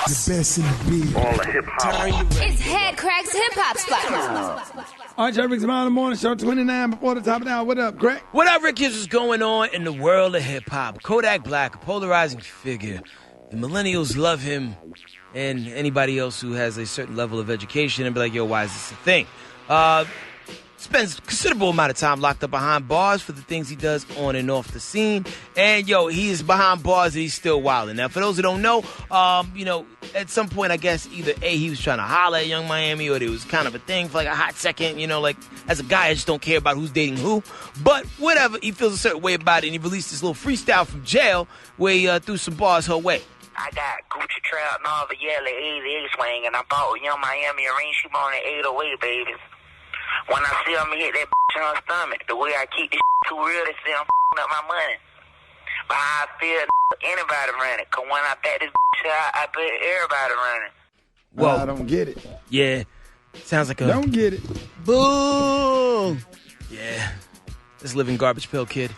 The best in the beat. All the hip-hop. It's Headkrack's hip-hop spot. All right, Rickey Smiley Morning Show, 29 before the top of the hour. What up, Greg? What up, Rick? What's going on in the world of hip-hop? Kodak Black, a polarizing figure. The millennials love him, and anybody else who has a certain level of education and be like, yo, why is this a thing? Spends a considerable amount of time locked up behind bars for the things he does on and off the scene. And, yo, he is behind bars and he's still wilding. Now, for those who don't know, at some point, I guess, either A, he was trying to holler at Young Miami, or there was kind of a thing for like a hot second, like as a guy, I just don't care about who's dating who. But whatever, he feels a certain way about it, and he released this little freestyle from jail where he threw some bars her way. I got Gucci Trout, Nova Yellow, Easy swing, and I bought Young Miami a ring. She on the 808, baby. When I see him hit that bitch on her stomach, the way I keep this too real, they say I'm up my money. But how I feel, anybody running. Because when I back this bitch out, I bet everybody running. Well, I don't get it. Yeah. Sounds like a... Don't get it. Boom! Yeah. This living garbage pill kid.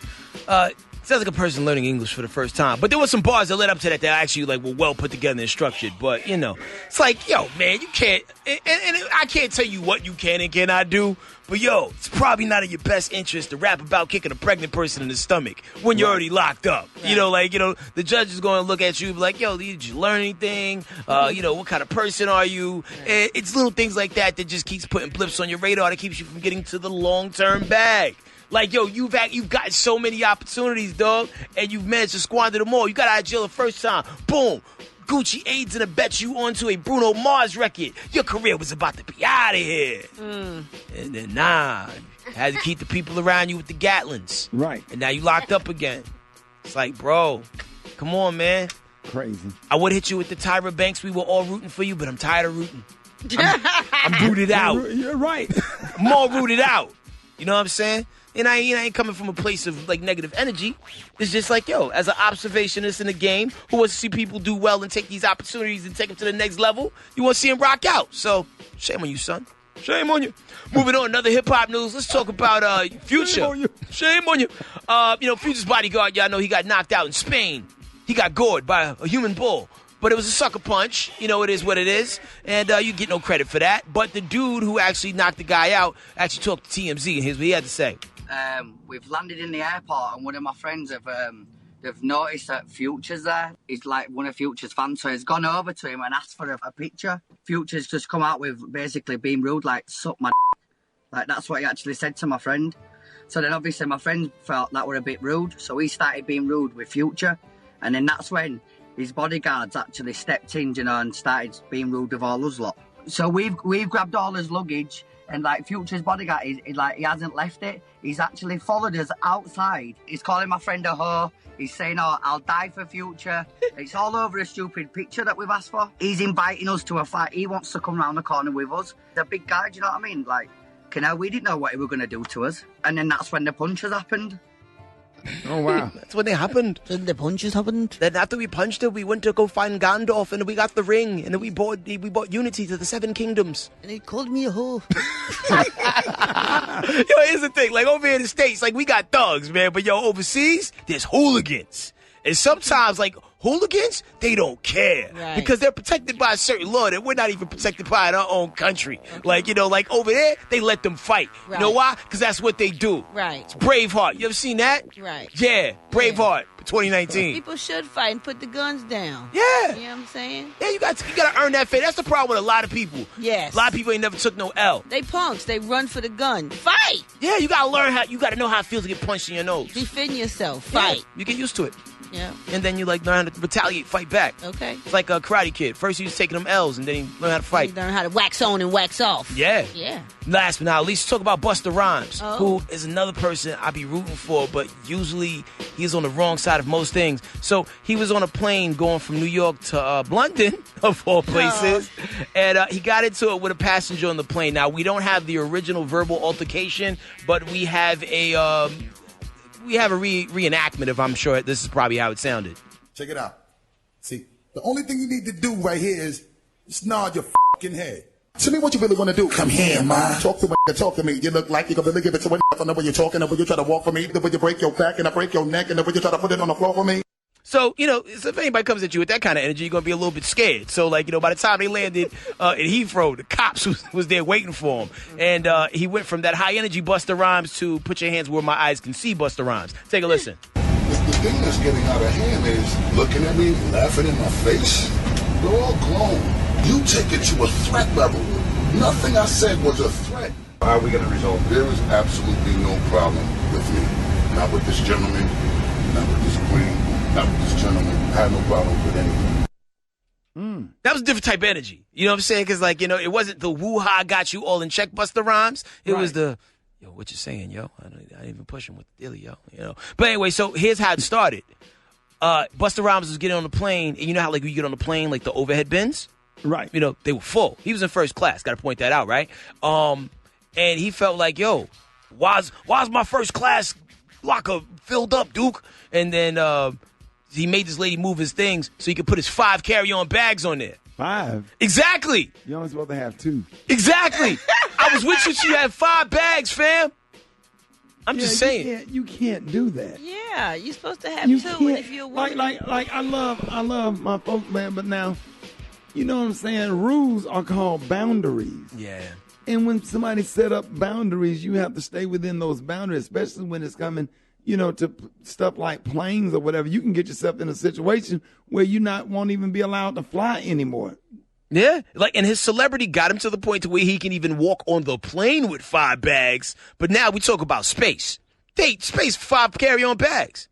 Sounds like a person learning English for the first time. But there were some bars that led up to that actually were well put together and structured. But, it's like, yo, man, you can't... And I can't tell you what you can and cannot do. But, yo, it's probably not in your best interest to rap about kicking a pregnant person in the stomach when you're already locked up. Right. The judge is going to look at you and be like, yo, did you learn anything? What kind of person are you? Right. It's little things like that just keeps putting blips on your radar that keeps you from getting to the long-term bag. Like, yo, you've got so many opportunities, dog, and you've managed to squander them all. You got out of jail the first time. Boom. Gucci aids and abets you onto a Bruno Mars record. Your career was about to be out of here. And then, had to keep the people around you with the Gatlins. Right. And now you locked up again. It's like, bro, come on, man. Crazy. I would hit you with the Tyra Banks. We were all rooting for you, but I'm tired of rooting. I'm rooted out. You're right. I'm all rooted out. You know what I'm saying? And I ain't coming from a place of, negative energy. It's just like, yo, as an observationist in the game who wants to see people do well and take these opportunities and take them to the next level, you want to see them rock out. So, shame on you, son. Shame on you. Moving on, another hip-hop news. Let's talk about Future. Shame on you. Shame on you. Future's bodyguard, y'all know he got knocked out in Spain. He got gored by a human bull. But it was a sucker punch. It is what it is. And you get no credit for that. But the dude who actually knocked the guy out actually talked to TMZ, and here's what he had to say. We've landed in the airport, and one of my friends they've noticed that Future's there. He's like one of Future's fans, so he's gone over to him and asked for a picture. Future's just come out with basically being rude, like, suck my like, that's what he actually said to my friend. So then obviously my friend felt that were a bit rude, so he started being rude with Future, and then that's when his bodyguards actually stepped in, and started being rude with all us lot. So we've grabbed all his luggage, and Future's bodyguard, he hasn't left it. He's actually followed us outside. He's calling my friend a hoe. He's saying, oh, I'll die for Future. It's all over a stupid picture that we've asked for. He's inviting us to a fight. He wants to come round the corner with us. He's a big guy, do you know what I mean? We didn't know what he was going to do to us. And then that's when the punches happened. Oh, wow. That's when they happened. Then the punches happened. Then after we punched her, we went to go find Gandalf, and we got the ring, and then we bought Unity to the Seven Kingdoms. And he called me a hoe. Yo, here's the thing. Over here in the States, we got thugs, man. But, overseas, there's hooligans. And sometimes, hooligans, they don't care. Right. Because they're protected by a certain law that we're not even protected by in our own country. Okay. Over there, they let them fight. Right. You know why? Because that's what they do. Right. It's Braveheart. You ever seen that? Right. Yeah, Braveheart, 2019. People should fight and put the guns down. Yeah. You know what I'm saying? Yeah, you got to earn that faith. That's the problem with a lot of people. Yes. A lot of people ain't never took no L. They punks. They run for the gun. Fight. Yeah, you got to you got to know how it feels to get punched in your nose. Defend yourself. Fight. Yeah, you get used to it. Yeah. And then you learn how to retaliate, fight back. Okay. It's like a Karate Kid. First he was taking them L's, and then he learned how to fight. You learn how to wax on and wax off. Yeah. Yeah. Last but not least, talk about Busta Rhymes, who is another person I be rooting for, but usually he's on the wrong side of most things. So he was on a plane going from New York to London, of all places, and he got into it with a passenger on the plane. Now, we don't have the original verbal altercation, but we have a reenactment of, I'm sure this is probably how it sounded. Check it out. See, the only thing you need to do right here is just nod your fucking head. Tell me what you really want to do. Come here, man. Talk to me. You look like you're going to really give it to me. I know when you're talking, and when you try to walk for me, the way you break your back and I break your neck, and the way you try to put it on the floor for me. So, so if anybody comes at you with that kind of energy, you're going to be a little bit scared. So, by the time they landed in Heathrow, the cops was there waiting for him. And he went from that high-energy Busta Rhymes to put your hands where my eyes can see Busta Rhymes. Take a listen. The thing that's getting out of hand is looking at me, laughing in my face. We're all grown. You take it to a threat level. Nothing I said was a threat. How are we going to resolve it? There is absolutely no problem with me. Not with this gentleman, not with this queen, not with this gentleman. I have no problem with anything. That was a different type of energy. You know what I'm saying? Because, it wasn't the woo-ha got you all in check Busta Rhymes. It was the, yo, what you saying, yo? I didn't even push him with the dilly, yo. But anyway, so here's how it started. Busta Rhymes was getting on the plane, and you know how, you get on the plane, the overhead bins? Right. They were full. He was in first class. Got to point that out, right? And he felt like, yo, why's my first class locker filled up, Duke? And then he made this lady move his things so he could put his 5 carry-on bags on there. 5? Exactly. You're only supposed to have 2. Exactly. I was with you. She had 5 bags, fam. I'm just saying. You can't do that. Yeah, you're supposed to have You 2 can't. if you're a woman. Like I love my folks, man, but now, you know what I'm saying? Rules are called boundaries. Yeah. And when somebody set up boundaries, you have to stay within those boundaries, especially when it's coming, to stuff like planes or whatever. You can get yourself in a situation where you won't even be allowed to fly anymore. Yeah, and his celebrity got him to the point to where he can even walk on the plane with 5 bags. But now we talk about space. Space 5 carry-on bags.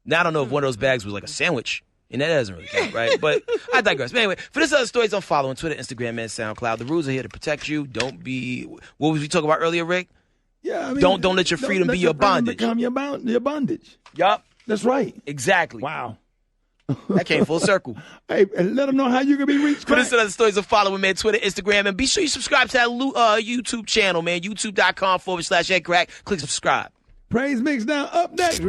Now I don't know if one of those bags was like a sandwich, and that doesn't really count, right? But I digress. But anyway, for this other stories, don't follow on Twitter, Instagram, and SoundCloud. The rules are here to protect you. Don't be. What was we talking about earlier, Rick? Yeah, I mean, don't let your freedom be your bondage. Become your bondage. Yup. That's right. Exactly. Wow. That came full circle. Hey, and let them know how you can be reached. For this and other stories, are following, man, Twitter, Instagram, and be sure you subscribe to that YouTube channel, man, youtube.com/Headkrack. Click subscribe. Praise Mix down up next.